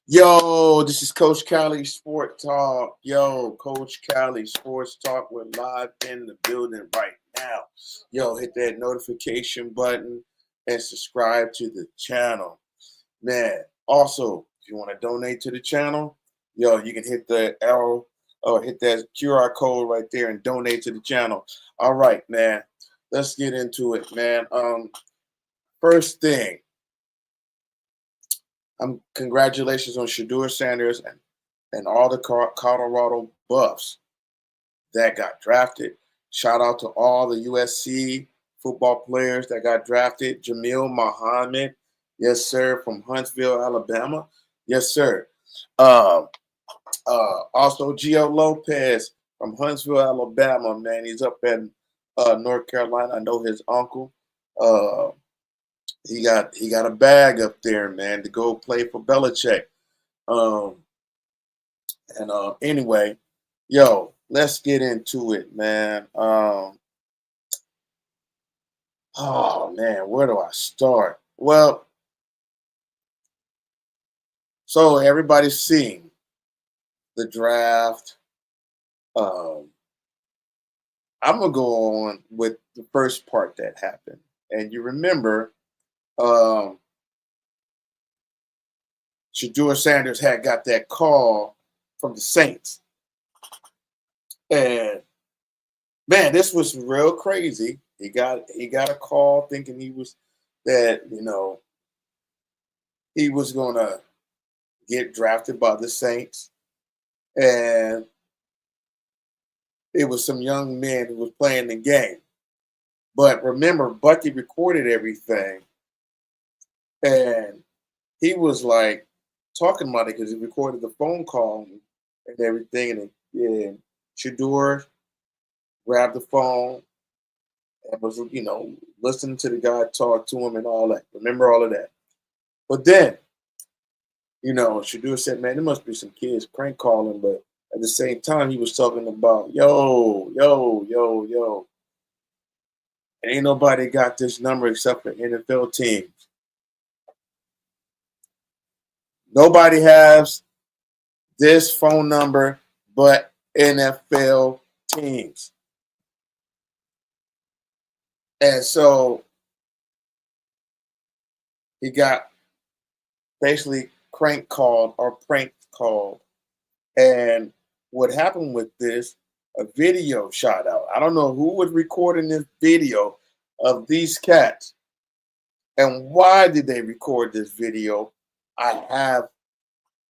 Yo, this is Coach Cali Sport Talk. Yo, Coach Cali Sports Talk. We're live in the building right now. Yo, hit that notification button and subscribe to the channel. Man, also, if you want to donate to the channel, yo, you can hit the arrow or hit that QR code right there and donate to the channel. All right, man. Let's get into it, man. First thing, congratulations on Sheduer Sanders and all the Colorado Buffs that got drafted. Shout out to all the USC football players that got drafted. Jamil Muhammad, yes sir, from Huntsville, Alabama, yes sir. Uh, Also Gio Lopez from Huntsville, Alabama. Man, he's up in North Carolina. I know his uncle. Uh, he got a bag up there, man, to go play for Belichick. Um, and anyway, yo, let's get into it, man. Oh man, where do I start? Well, so everybody's seeing the draft. Um, I'm gonna go on with the first part that happened, and you remember, um, Sheduer Sanders had got that call from the Saints, and man, this was real crazy. He got a call thinking he was gonna get drafted by the Saints, and it was some young men who was playing the game. But remember, Bucky recorded everything, and he was like talking about it because he recorded the phone call and everything, and Sheduer grabbed the phone and was listening to the guy talk to him and all that. Remember all of that. But then Shadur said, man, there must be some kids prank calling, but at the same time, he was talking about, yo, yo, yo, yo. Ain't nobody got this number except for NFL teams. Nobody has this phone number but NFL teams. And so he got basically prank called. And what happened with this, a video shot out. I don't know who was recording this video of these cats and why did they record this video. I have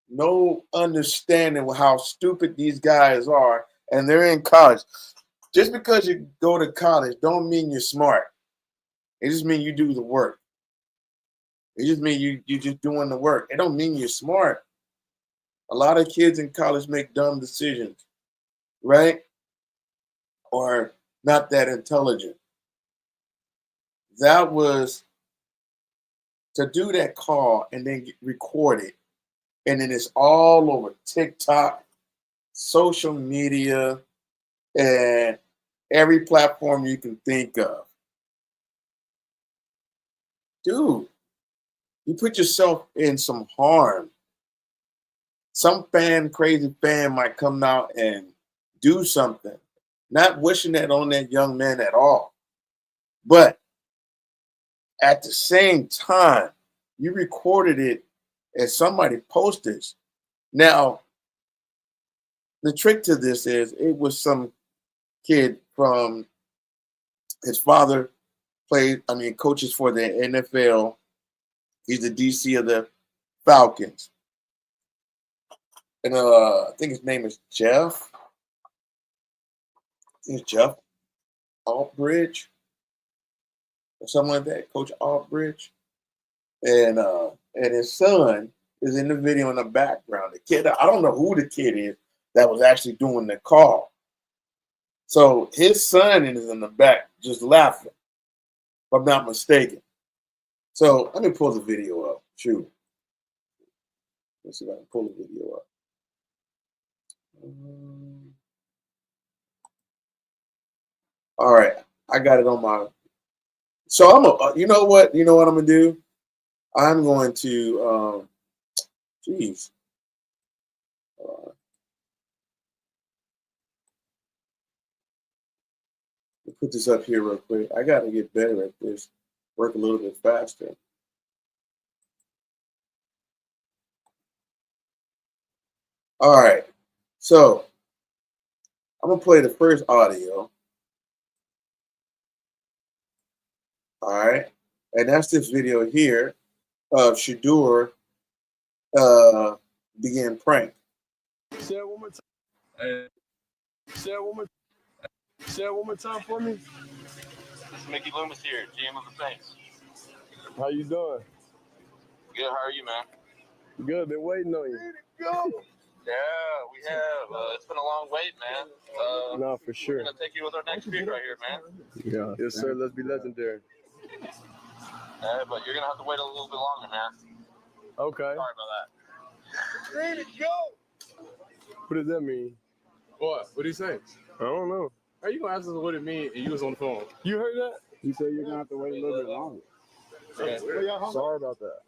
no understanding of how stupid these guys are, and they're in college. Just because you go to college don't mean you're smart. It just means you do the work. It just means you just doing the work. It don't mean you're smart. A lot of kids in college make dumb decisions, right? Or not that intelligent. That was to do that call and then record it. And then it's all over TikTok, social media, and every platform you can think of. Dude, you put yourself in some harm. Some crazy fan might come out and do something. Not wishing that on that young man at all. But at the same time, you recorded it and somebody posted it. Now, the trick to this is it was some kid from his father coaches for the NFL. He's the DC of the Falcons. And I think his name is Jeff. I think it's Jeff Altbridge or something like that, Coach Altbridge. And his son is in the video in the background. The kid, I don't know who the kid is that was actually doing the call. So his son is in the back just laughing, if I'm not mistaken. So let me pull the video up. Shoot. Let's see if I can pull the video up. All right, I got it on my. So you know what I'm gonna do? I'm going to, geez, put this up here real quick. I got to get better at this. Work a little bit faster. All right. So I'm going to play the first audio. All right. And that's this video here of Sheduer being pranked. Say it one more time. Hey, say it one more. Say it one more time for me. This is Mickey Loomis here, GM of the Saints. How you doing? Good, how are you, man? Good. Been waiting on you. Go. Yeah, we have. It's been a long wait, man. No, for sure. We're gonna take you with our next pick right here, man. Yeah. Yes, sir. Let's be legendary. But you're gonna have to wait a little bit longer, man. Okay. Sorry about that. Ready to go. What does that mean? What? What did he say? I don't know. How you gonna ask us what it means and you was on the phone? You heard that? He said you're gonna have to wait a little bit longer. Yeah. Sorry about that.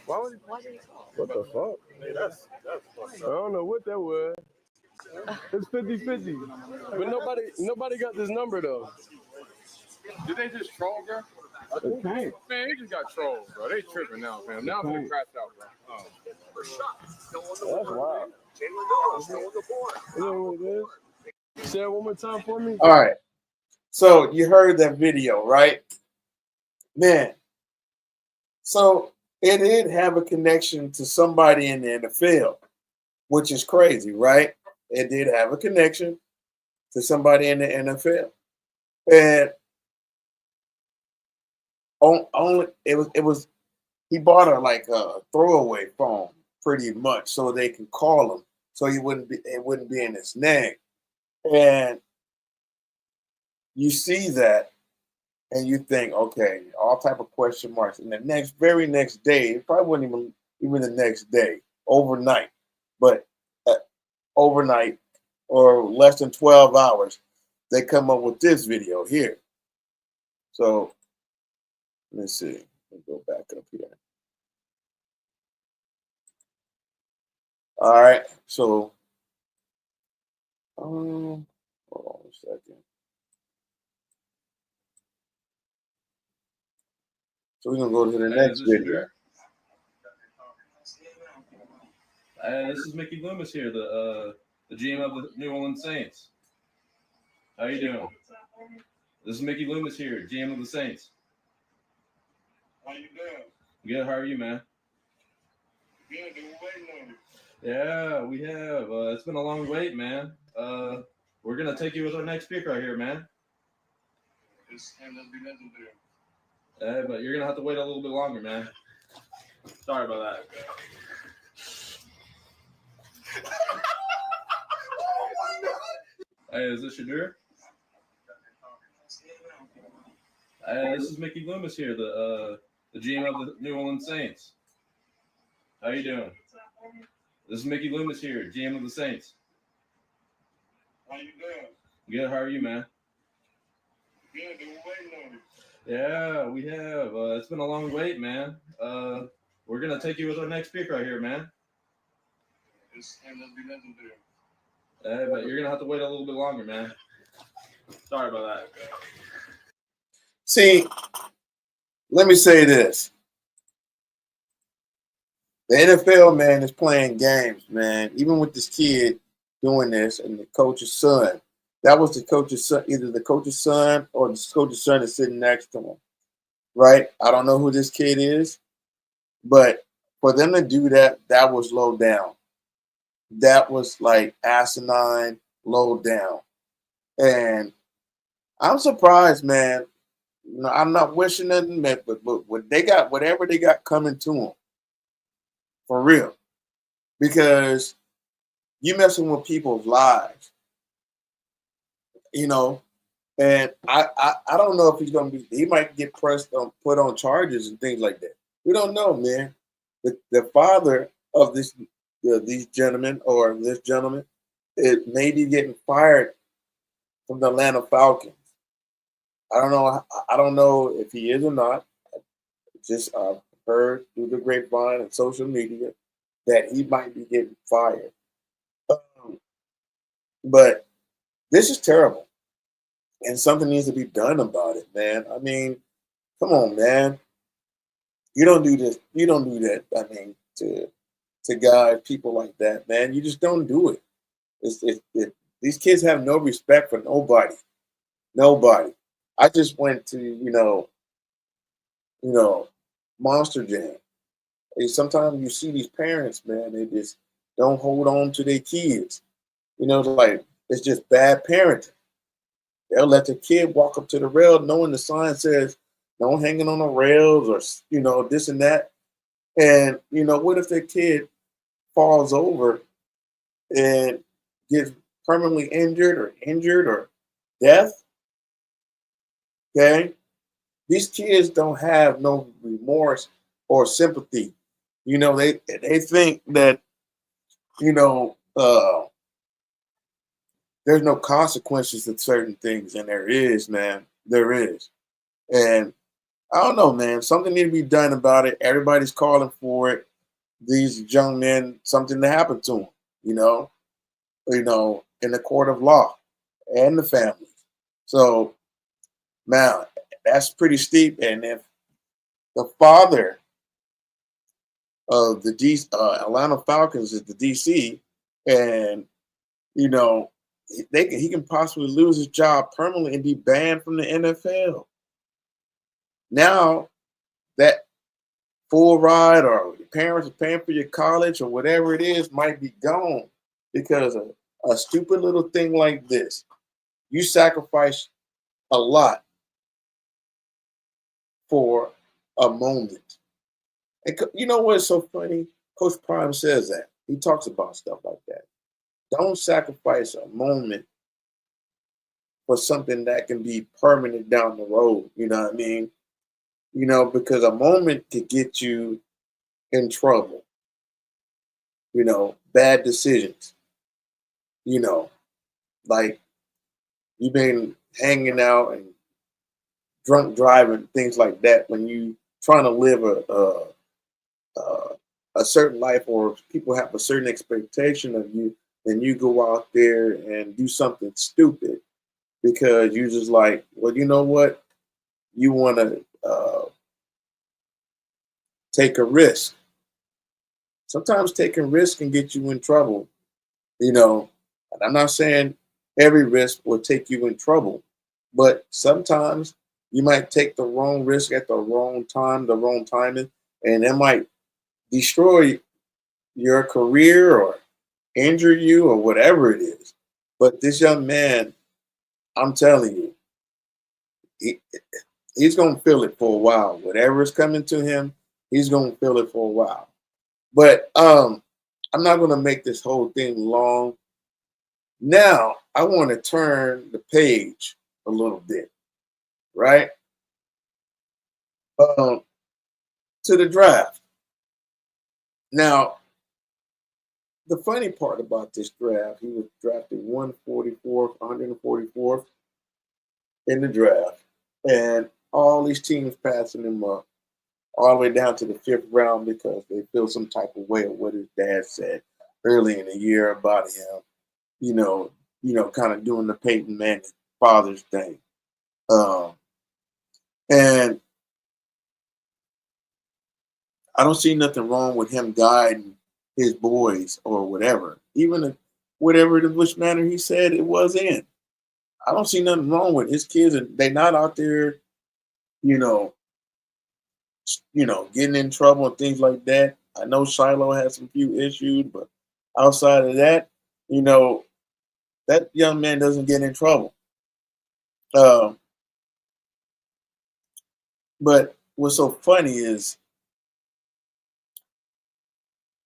Why would he talk? What the fuck? Hey, that's I don't know what that was. It's 50-50. But nobody got this number though. Did they just troll, bro? It can't. Man, they just got trolled, bro. They tripping now, fam. Now I'm gonna crash out, bro. That's wild. You know what it is? Say it one more time for me. All right. So you heard that video, right? Man. So it did have a connection to somebody in the NFL, which is crazy, right? It did have a connection to somebody in the NFL. And only it was he bought her like a throwaway phone pretty much so they can call him so it wouldn't be in his name. And you see that and you think, okay, all type of question marks. And the very next day, it probably wasn't even the next day, overnight, but overnight or less than 12 hours, they come up with this video here. So let's see. Let me go back up here. All right. So, hold on a second. So we're gonna go to the next video. This is Mickey Loomis here, the GM of the New Orleans Saints. How you doing? This is Mickey Loomis here, GM of the Saints. How you doing? Good, how are you, man? Good. Been waiting on you. Yeah, we have. It's been a long wait, man. We're gonna take you with our next pick right here, man. Let's be legendary. But you're gonna have to wait a little bit longer, man. Sorry about that. Hey, is this Sheduer? This is Mickey Loomis here, the GM of the New Orleans Saints. How you doing? This is Mickey Loomis here, GM of the Saints. How you doing? Good, how are you, man? Good. Been waiting on you. Yeah, we have. It's been a long wait, man. We're gonna take you with our next pick right here, man. Let's be legendary. But you're gonna have to wait a little bit longer, man. Sorry about that. See, let me say this. The NFL, man, is playing games, man. Even with this kid doing this and the coach's son. That was the coach's son, either the coach's son or the coach's son is sitting next to him, right? I don't know who this kid is, but for them to do that, that was low down. That was like asinine, low down. And I'm surprised, man. No, I'm not wishing nothing, man, but what they got, whatever they got coming to them, for real, because you messing with people's lives, you know. And I don't know if he's gonna be. He might get put on charges and things like that. We don't know, man. The father of these gentlemen or this gentleman, it may be getting fired from the Atlanta Falcons. I don't know. I don't know if he is or not. Just heard through the grapevine and social media that he might be getting fired. But this is terrible. and something needs to be done about it, man. I mean, come on, man. You don't do this. You don't do that. I mean, to guys, people like that, man. You just don't do it. These kids have no respect for nobody. Nobody. I just went to you know, Monster Jam. And sometimes you see these parents, man. They just don't hold on to their kids. Like it's just bad parenting. They'll let the kid walk up to the rail knowing the sign says "Don't hanging on the rails" or this and that. And what if the kid falls over and gets permanently injured or death? Okay, these kids don't have no remorse or sympathy. They think that you know there's no consequences to certain things, and there is, man. There is, and I don't know, man. Something need to be done about it. Everybody's calling for it. These young men, something to happen to them. You know, in the court of law and the family. So, man, that's pretty steep. And if the father of the Atlanta Falcons is the DC, and you know, he can possibly lose his job permanently and be banned from the NFL. Now that full ride or your parents are paying for your college or whatever it is might be gone because of a stupid little thing like this. You sacrifice a lot for a moment. And you know what's so funny? Coach Prime says that. He talks about stuff like that. Don't sacrifice a moment for something that can be permanent down the road. You know what I mean? Because a moment could get you in trouble. Bad decisions. Like you've been hanging out and drunk driving, things like that. When you trying to live a certain life, or people have a certain expectation of you, then you go out there and do something stupid because you just like, well, you know what? You want to take a risk. Sometimes taking risk can get you in trouble. And I'm not saying every risk will take you in trouble, but sometimes you might take the wrong risk at the wrong time, the wrong timing, and it might destroy your career or injure you or whatever it is. But this young man, I'm telling you, he's going to feel it for a while. Whatever is coming to him, he's going to feel it for a while. But I'm not going to make this whole thing long. Now, I want to turn the page a little bit, right? To the draft. Now, the funny part about this draft, he was drafted 144th in the draft. And all these teams passing him up all the way down to the 5th round because they feel some type of way of what his dad said early in the year about him, kind of doing the Peyton Manning father's thing. And I don't see nothing wrong with him guiding his boys or whatever, even if whatever the Bush manner he said it was in. I don't see nothing wrong with his kids, and they're not out there, getting in trouble and things like that. I know Shiloh has some few issues, but outside of that, that young man doesn't get in trouble. But what's so funny is,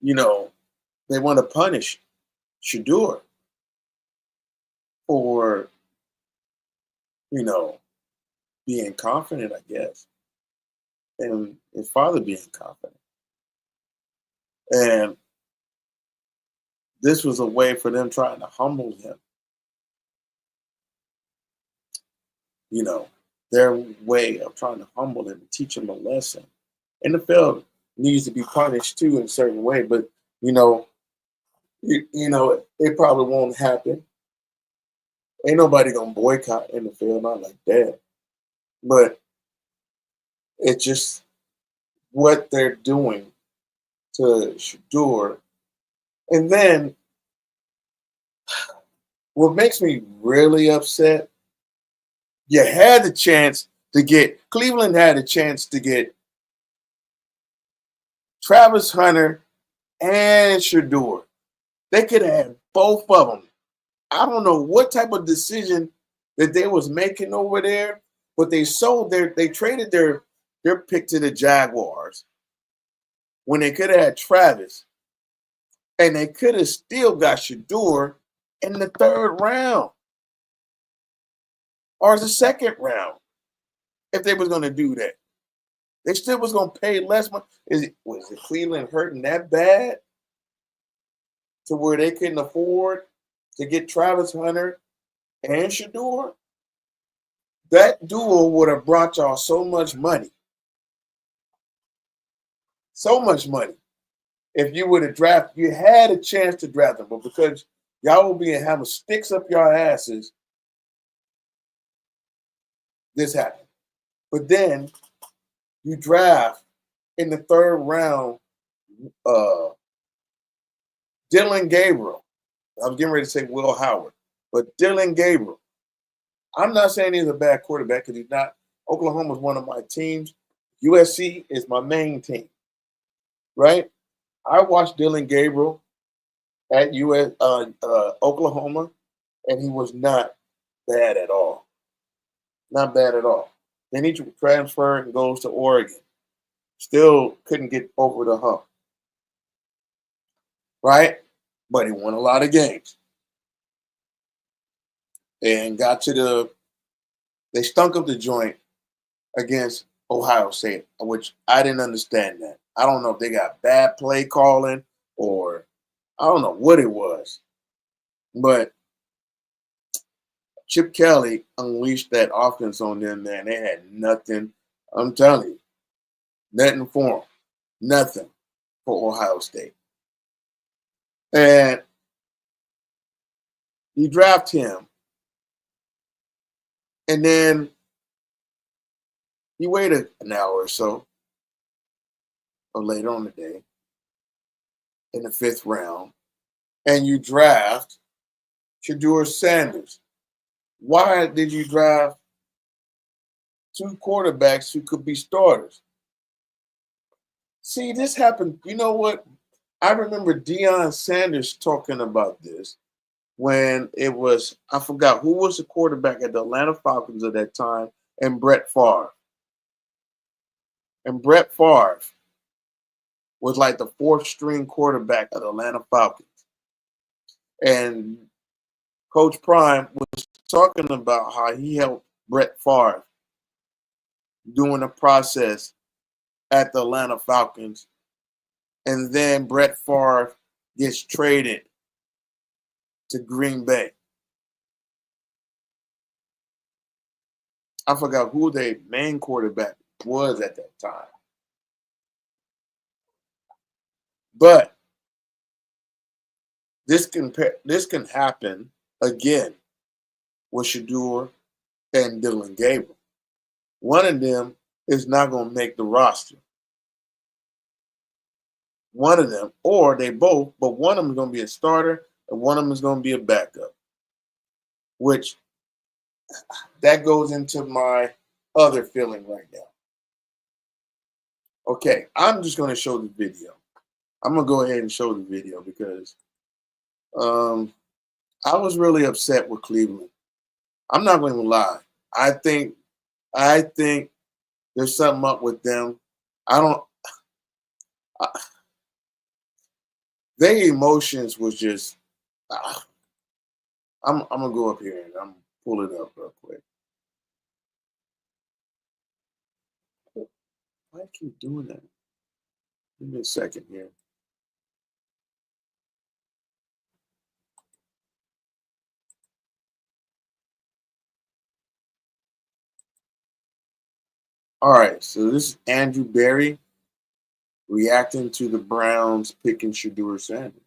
they want to punish Sheduer for, being confident, I guess, and his father being confident. And this was a way for them trying to humble him. Their way of trying to humble him and teach him a lesson. NFL needs to be punished too in a certain way, but it probably won't happen. Ain't nobody gonna boycott NFL, not like that. But it's just what they're doing to Sheduer. And then what makes me really upset, you had the chance to get, Cleveland had a chance to get Travis Hunter and Sheduer. They could have had both of them. I don't know what type of decision that they was making over there, but they traded their pick to the Jaguars when they could have had Travis, and they could have still got Sheduer in the third round or the second round if they was going to do that. They still was going to pay less money. Was it Cleveland hurting that bad to where they couldn't afford to get Travis Hunter and Sheduer? That duo would have brought y'all so much money. So much money. If you would have drafted, you had a chance to draft them, but because y'all will be having sticks up your asses, this happened. But then you draft in the third round Dylan Gabriel. I was getting ready to say Will Howard, but Dylan Gabriel. I'm not saying he's a bad quarterback because he's not. Oklahoma is one of my teams. USC is my main team, right? I watched Dylan Gabriel at Oklahoma, and he was not bad at all. Not bad at all. Then he transferred and goes to Oregon. Still couldn't get over the hump, right? But he won a lot of games. And they stunk up the joint against Ohio State, which I didn't understand that. I don't know if they got bad play calling or I don't know what it was. But Chip Kelly unleashed that offense on them, man. They had nothing. I'm telling you, nothing for them. Nothing for Ohio State. And you draft him. And then you wait an hour or so, or later on the day, in the fifth round, and you draft Sheduer Sanders. Why did you draft two quarterbacks who could be starters? See, this happened. You know what? I remember Deion Sanders talking about this when it was, I forgot who was the quarterback at the Atlanta Falcons at that time, and Brett Favre. And Brett Favre was like the fourth string quarterback of the Atlanta Falcons. And Coach Prime was talking about how he helped Brett Favre during the process at the Atlanta Falcons. And then Brett Favre gets traded to Green Bay. I forgot who their main quarterback was at that time. But this can happen again with Sheduer and Dylan Gabriel. One of them is not going to make the roster. One of them, or they both, but one of them is going to be a starter and one of them is going to be a backup. Which that goes into my other feeling right now. Okay, I'm just going to show the video. I'm going to go ahead and show the video because I was really upset with Cleveland. I'm not going to lie. I think there's something up with them. Their emotions was just. I'm gonna go up here and I'm pull it up real quick. Why I keep doing that? Give me a second here. All right, so this is Andrew Berry reacting to the Browns picking Sheduer Sanders.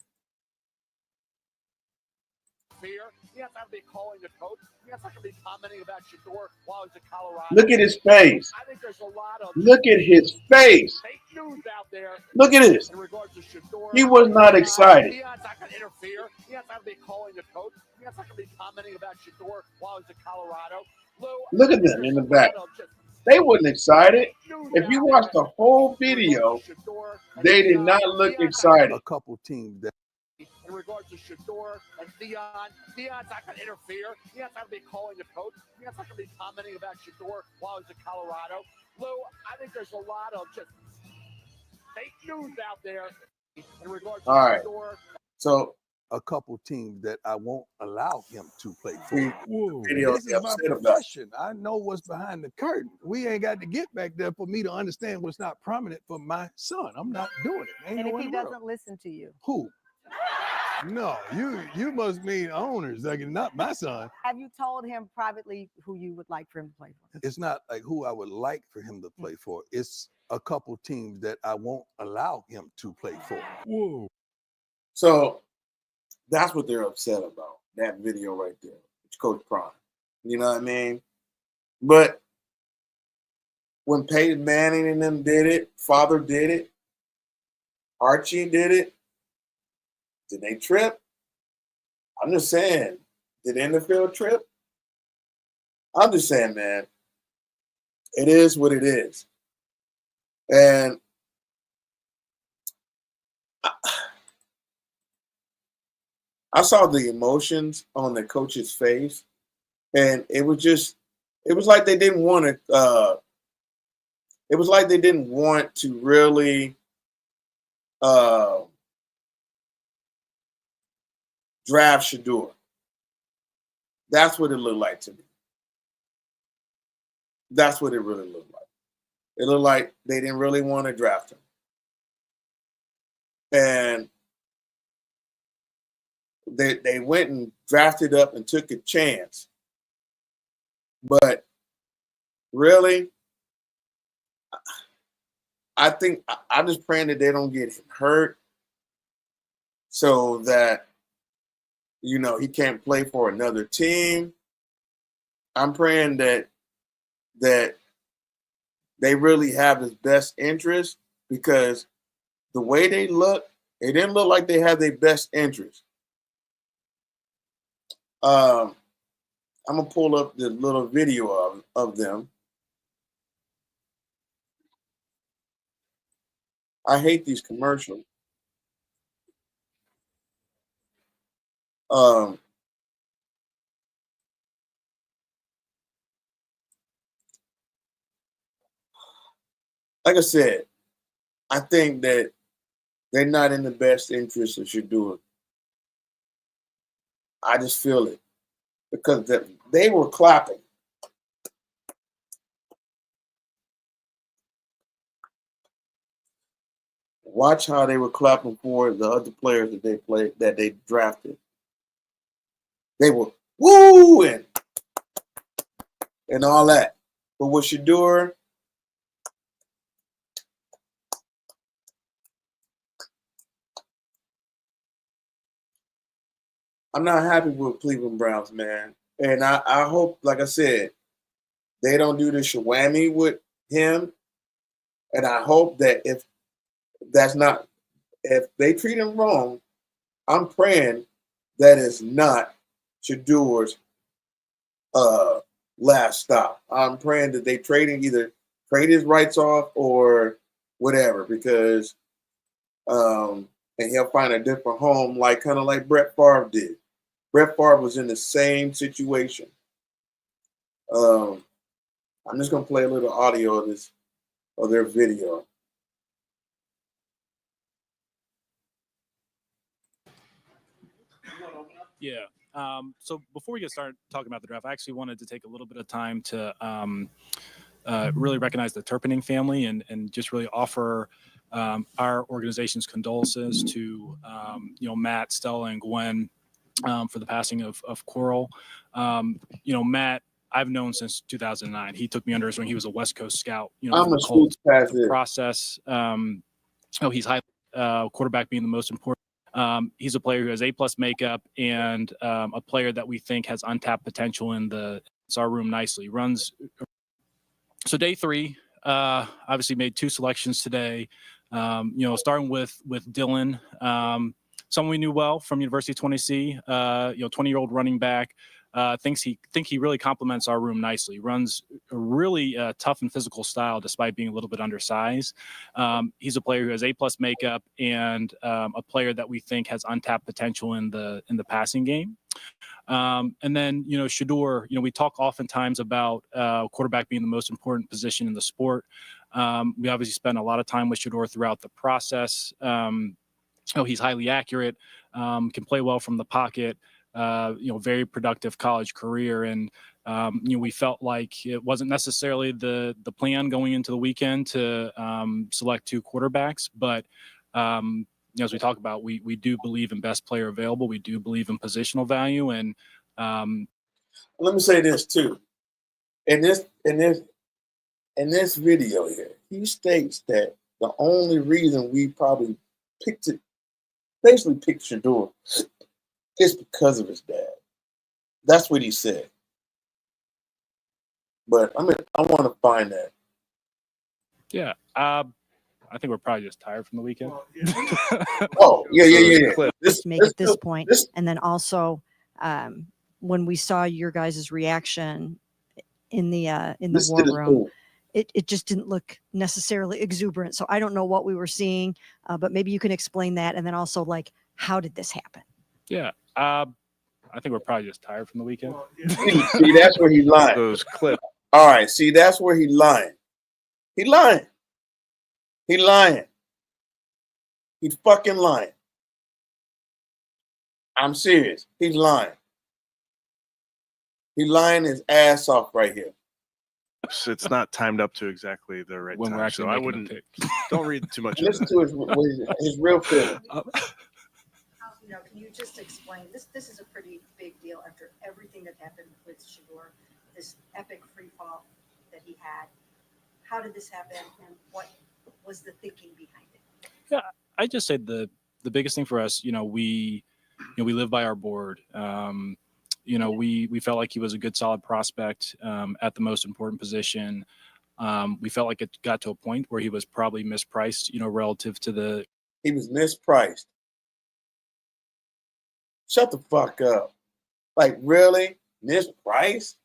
Fear? Yes, I've to be calling the coach. He's not going to be commenting about Sheduer while he's in Colorado. Look at his face. I think there's a lot of Look at his face. fake news out there. Look at this. In regards to Sheduer, He was not excited. He's not going to interfere. He's not going to be calling the coach. He's not going to be commenting about Sheduer while he's in Colorado. Lou, Look at them in the back. They wasn't excited. If you watch the whole video, they did not look excited. A couple teams that. In regards to Sheduer and Theon's not going to interfere. He's not going to be calling the coach. He's not going to be commenting about Sheduer while he's in Colorado. Lou, I think there's a lot of just fake news out there in regards to Sheduer. So a couple teams that I won't allow him to play for. This is my profession. I know what's behind the curtain. We ain't got to get back there for me to understand what's not prominent for my son. I'm not doing it. And if he doesn't listen to you, who? No, you must mean owners, like not my son. Have you told him privately who you would like for him to play for? It's not like who I would like for him to play for. It's a couple teams that I won't allow him to play for. Whoa. So that's what they're upset about, that video right there. It's Coach Prime. You know what I mean? But when Peyton Manning and them did it, Father did it, Archie did it, did they trip? I'm just saying, did the NFL trip? I'm just saying, man, it is what it is. And I saw the emotions on the coach's face, and it was like they didn't want to, it was like they didn't want to really draft Sheduer. That's what it looked like to me. That's what it really looked like. It looked like they didn't really want to draft him. And they went and drafted up and took a chance. But really, I think I'm just praying that they don't get him hurt so that, you know, he can't play for another team. I'm praying that they really have his best interest, because the way they look, it didn't look like they had their best interest. I'm going to pull up the little video of them. I hate these commercials. Like I said, I think that they're not in the best interest of Sheduer. I just feel it, because they were clapping. Watch how they were clapping for the other players that they drafted. They were woo and all that. But with Sheduer, I'm not happy with Cleveland Browns, man. And I hope, like I said, they don't do the shawami with him. And I hope that if they treat him wrong, I'm praying that it's not Sheduer's last stop. I'm praying that they either trade his rights off or whatever, because and he'll find a different home, kind of like Brett Favre did. Brett Favre was in the same situation. I'm just gonna play a little audio of their video. Yeah. So before we get started talking about the draft, I actually wanted to take a little bit of time to really recognize the Turpinning family and just really offer our organization's condolences to Matt, Stella, and Gwen for the passing of Coral. Matt, I've known since 2009. He took me under his wing. He was a West Coast scout. I'm a Colts process. He's high quarterback being the most important He's a player who has A+ makeup and a player that we think has untapped potential in our room nicely. Runs. So day 3, obviously made 2 selections today. Starting with Dylan, someone we knew well from University of Tennessee. 20-year-old running back. Think he really complements our room nicely. Runs a really tough and physical style despite being a little bit undersized. He's a player who has A+ makeup and a player that we think has untapped potential in the passing game. And then, Sheduer, we talk oftentimes about quarterback being the most important position in the sport. We obviously spent a lot of time with Sheduer throughout the process. He's highly accurate, can play well from the pocket, very productive college career. And, we felt like it wasn't necessarily the plan going into the weekend to select 2 quarterbacks, but as we talk about, we do believe in best player available. We do believe in positional value. And let me say this too. In this video here, he states that the only reason we probably picked Sheduer is because of his dad. That's what he said. But I want to find that. Yeah. I think we're probably just tired from the weekend. Oh, yeah. Just make at this point. And then also, when we saw your guys' reaction in the war room, cool. it just didn't look necessarily exuberant. So I don't know what we were seeing, but maybe you can explain that. And then also, like, how did this happen? Yeah. I think we're probably just tired from the weekend. See, that's where he's lying. Those clips. All right, see, that's where he's lying. He's lying. He's lying. He's fucking lying. I'm serious. He's lying. He's lying his ass off right here. It's not timed up to exactly the right When time, we're actually so I making a wouldn't. pick. Don't read too much. Listen to his real feeling. Can you just explain this? This is a pretty big deal after everything that happened with Sheduer, this epic free fall that he had. How did this happen, and what was the thinking behind it? Yeah, I just say the biggest thing for us, we live by our board. We felt like he was a good, solid prospect at the most important position. We felt like it got to a point where he was probably mispriced, relative to the. He was mispriced. Shut the fuck up. Like, really? Mispriced?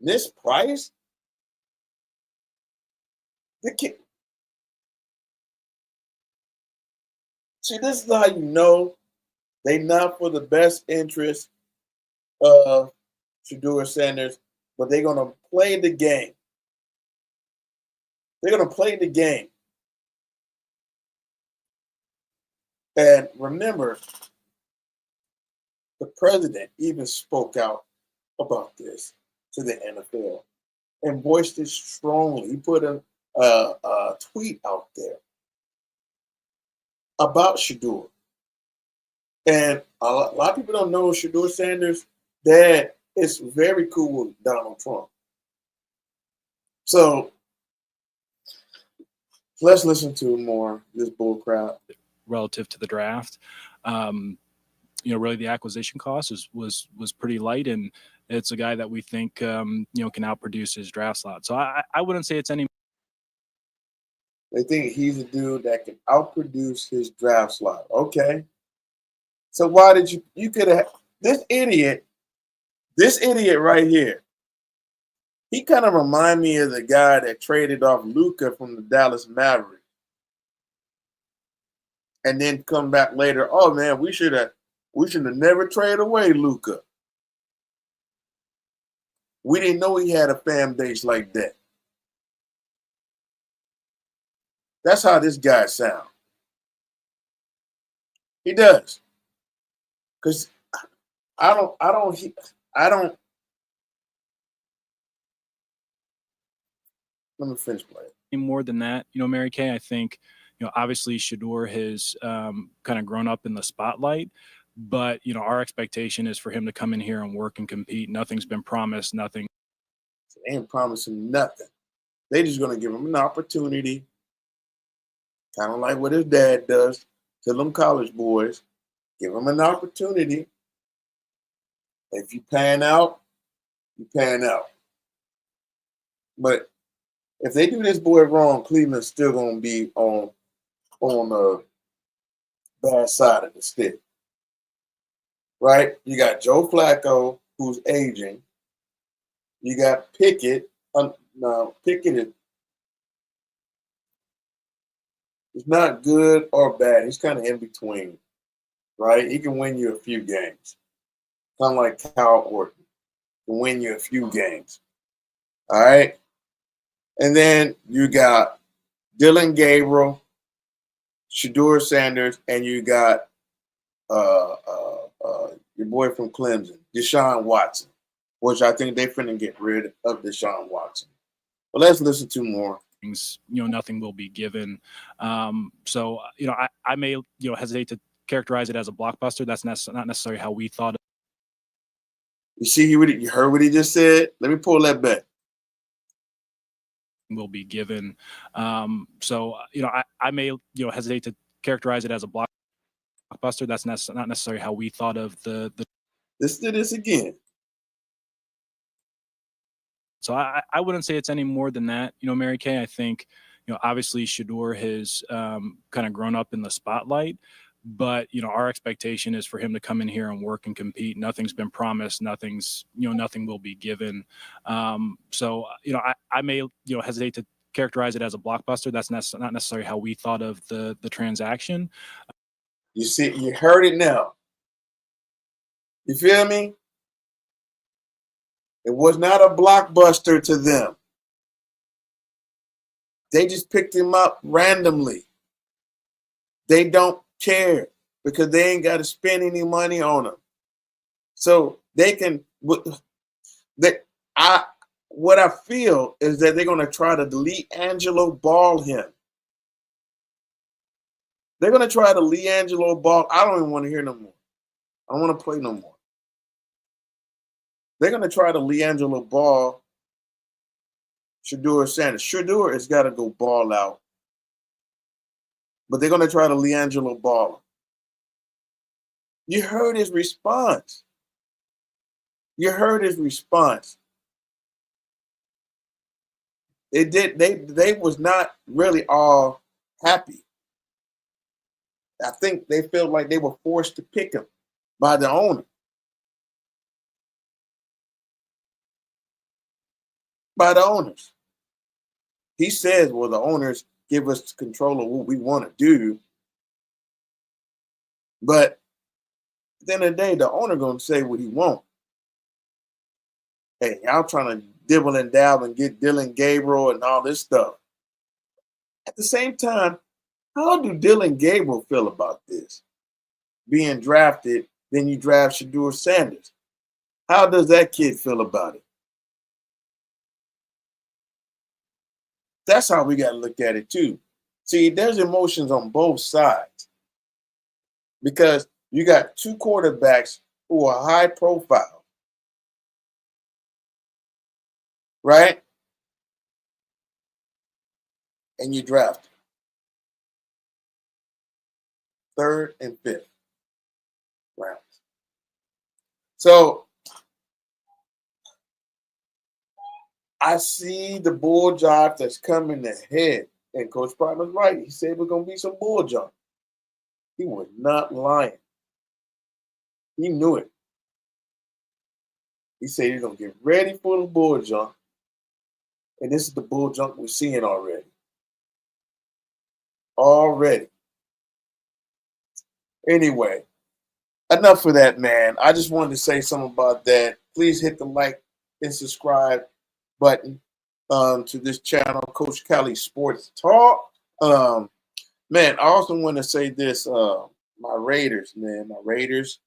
Mispriced? The kid. See, this is how you know they not for the best interest of Sheduer Sanders, but they're going to play the game. They're going to play the game. And remember, the president even spoke out about this to the NFL and voiced it strongly. He put a tweet out there about Sheduer. And a lot of people don't know Sheduer Sanders' dad is very cool with Donald Trump. So let's listen to more this bull crap. Relative to the draft. Really the acquisition cost was pretty light, and it's a guy that we think can outproduce his draft slot. So I wouldn't say it's any. They think he's a dude that can outproduce his draft slot. Okay. So why did you could have this idiot right here? He kind of remind me of the guy that traded off Luka from the Dallas Mavericks. And then come back later, oh man, we should have never traded away Luka. We didn't know he had a fan base like that. That's how this guy sounds. He does. Because I don't. Let me finish playing. More than that, Mary Kay, I think, obviously Sheduer has kind of grown up in the spotlight, but, our expectation is for him to come in here and work and compete. Nothing's been promised, nothing. They ain't promising nothing. They just going to give him an opportunity, kind of like what his dad does, to them college boys, give them an opportunity. If you pan out, you pan out. But if they do this boy wrong, Cleveland's still gonna be on the bad side of the stick. Right? You got Joe Flacco, who's aging. You got Pickett. Now, Pickett is not good or bad. He's kind of in between, right? He can win you a few games. Kind of like Kyle Orton. Can win you a few games. All right? And then you got Dylan Gabriel, Sheduer Sanders, and you got your boy from Clemson, Deshaun Watson, which I think they're finna get rid of Deshaun Watson. But let's listen to more. Nothing will be given. So, I may, hesitate to characterize it as a blockbuster. That's not necessarily how we thought. You see, you heard what he just said? Let me pull that back. Will be given. So, I may, hesitate to characterize it as a blockbuster. That's not necessarily how we thought of the. Let's do this again. So I wouldn't say it's any more than that. Mary Kay, I think, obviously Sheduer has kind of grown up in the spotlight, but, our expectation is for him to come in here and work and compete. Nothing's been promised. Nothing will be given. So, I may, hesitate to characterize it as a blockbuster. That's not necessarily how we thought of the transaction. You see, you heard it now. You feel me? It was not a blockbuster to them. They just picked him up randomly. They don't care because they ain't got to spend any money on him. So they can. What I feel is that they're going to try to LeAngelo Ball him. They're going to try to LeAngelo Ball. I don't even want to hear no more. I don't want to play no more. They're going to try to LeAngelo Ball Sheduer Sanders. Sheduer has got to go ball out. But they're going to try to LeAngelo Ball. You heard his response. You heard his response. They was not really all happy. I think they felt like they were forced to pick him by the owner. By the owners. He says, well, the owners give us control of what we want to do. But at the end of the day, the owner going to say what he wants. Hey, y'all trying to dibble and dabble and get Dylan Gabriel and all this stuff. At the same time, how do Dylan Gabriel feel about this? Being drafted, then you draft Sheduer Sanders. How does that kid feel about it? That's how we got to look at it too. See, there's emotions on both sides because you got two quarterbacks who are high profile, right? And you draft them. 3rd and 5th rounds. So I see the bull job that's coming ahead. And Coach Primer's right. He said we're going to be some bull job. He was not lying. He knew it. He said he's going to get ready for the bull jump. And this is the bull jump we're seeing already. Already. Anyway, enough of that, man. I just wanted to say something about that. Please hit the like and subscribe button to this channel, Coach Cali Sports Talk. Man, I also want to say this. My Raiders, man. My Raiders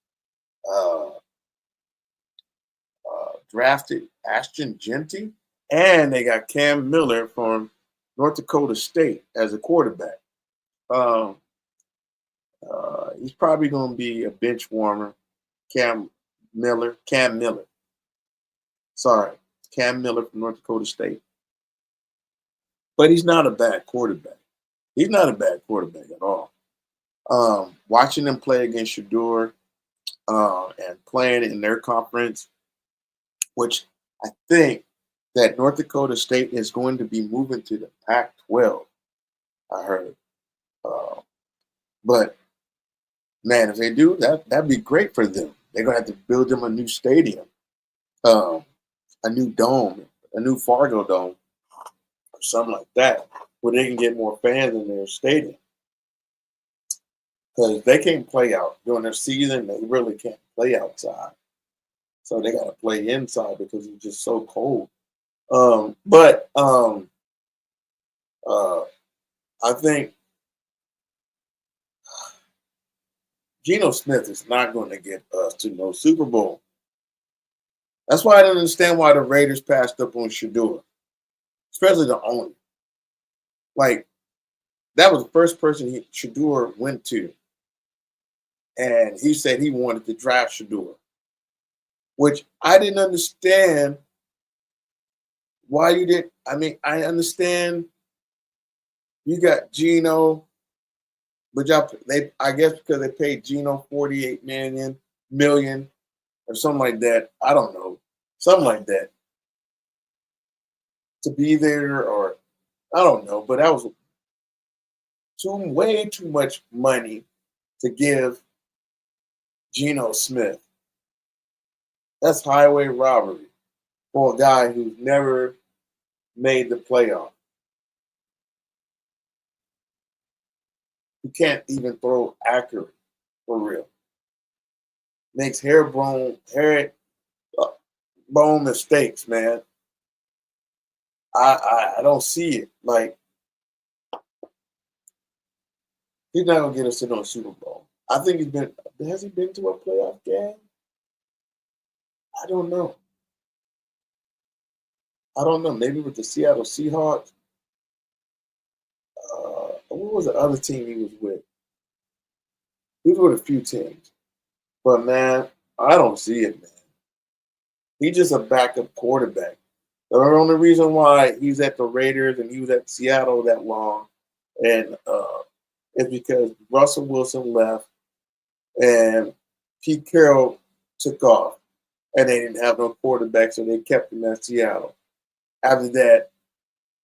drafted Ashton Genty, and they got Cam Miller from North Dakota State as a quarterback. He's probably going to be a bench warmer. Cam Miller. Sorry, Cam Miller from North Dakota State. But he's not a bad quarterback. He's not a bad quarterback at all. Watching them play against Sheduer and playing in their conference, which I think that North Dakota State is going to be moving to the Pac-12. I heard, but man, if they do that'd be great for them. They're gonna have to build them a new stadium, a new dome, a new Fargo dome, or something like that, where they can get more fans in their stadium. Because they can't play out during their season, they really can't play outside. So they got to play inside because it's just so cold. But I think Geno Smith is not going to get us to no Super Bowl. That's why I don't understand why the Raiders passed up on Sheduer, especially the owner. Like, that was the first person Sheduer went to, and he said he wanted to draft Sheduer, which I didn't understand why you didn't. I mean, I understand you got Geno, but I guess because they paid Geno 48 million or something like that. I don't know, something like that to be there, or I don't know. But that was way too much money to give Geno Smith. That's highway robbery for a guy who's never made the playoff. He can't even throw accurate for real. Makes bone mistakes, man. I don't see it. Like, he's not gonna get us to no Super Bowl. I think has he been to a playoff game? I don't know. Maybe with the Seattle Seahawks. What was the other team he was with? He was with a few teams. But, man, I don't see it, man. He's just a backup quarterback. The only reason why he's at the Raiders and he was at Seattle that long and is because Russell Wilson left and Pete Carroll took off. And they didn't have no quarterback, so they kept him at Seattle. After that,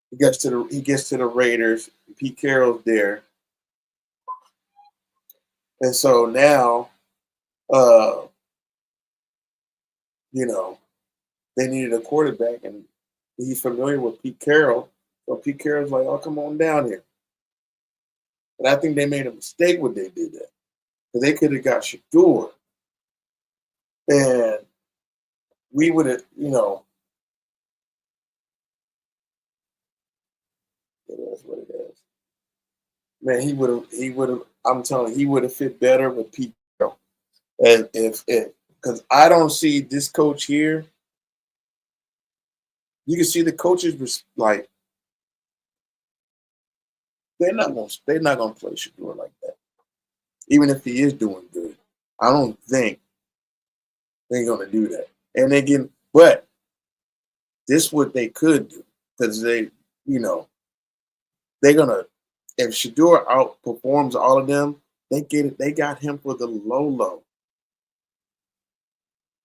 he gets to the Raiders. Pete Carroll's there, and so now, they needed a quarterback, and he's familiar with Pete Carroll. So Pete Carroll's like, "Oh, come on down here." And I think they made a mistake when they did that, because they could have got Sheduer, and we would have, it is what it is. Man, he would have. I'm telling you, he would have fit better with Pete Carroll. And because I don't see this coach here, you can see the coaches like they're not gonna play Sheduer like that, even if he is doing good. I don't think they're gonna do that. And but this what they could do, because they're gonna, if Sheduer outperforms all of them, they get it. They got him for the low.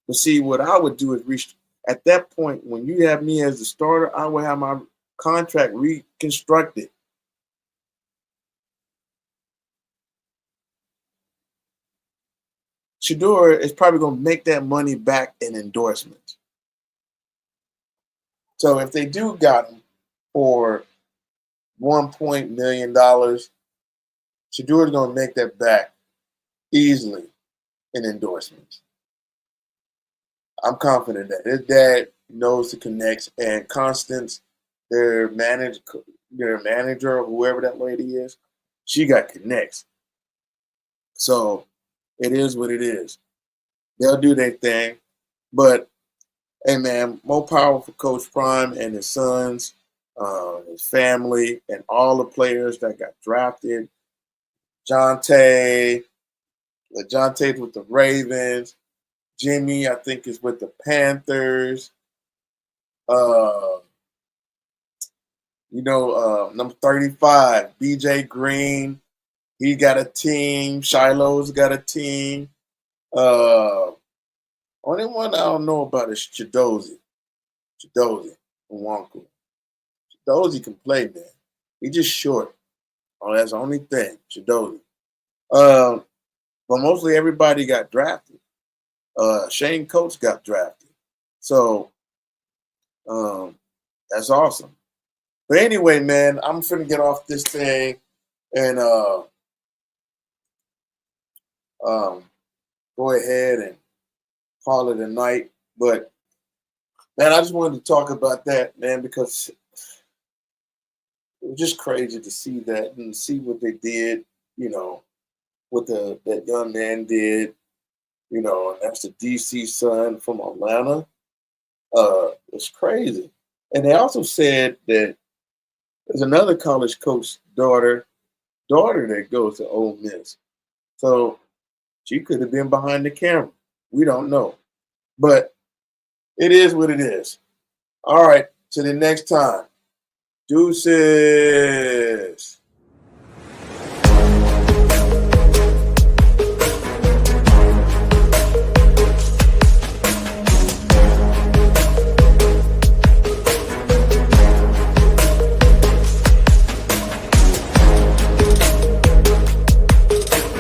But see, what I would do is reach at that point when you have me as the starter, I would have my contract reconstructed. Sheduer is probably going to make that money back in endorsements. So if they do got him for $1 million, Sheduer is going to make that back easily in endorsements. I'm confident that his dad knows the connects, and Constance, their manager, or whoever that lady is, she got connects. So it is what it is. They'll do their thing. But, hey, man, more power for Coach Prime and his sons, his family, and all the players that got drafted. Jonte's with the Ravens. Jimmy, I think, is with the Panthers. Number 35, BJ Green. He got a team. Shiloh's got a team. Only one I don't know about is Chidozie. Chidozie Nwanku. Chidozie can play, man. He just short. Oh, that's the only thing. Chidozie. But mostly everybody got drafted. Shane Coates got drafted. So that's awesome. But anyway, man, I'm finna get off this thing and go ahead and call it a night. But man, I just wanted to talk about that, man, because it was just crazy to see that and see what they did, you know, what that young man did, you know, and that's the DC son from Atlanta. It's crazy. And they also said that there's another college coach daughter that goes to Ole Miss. So she could have been behind the camera. We don't know. But it is what it is. All right. Till the next time. Deuces.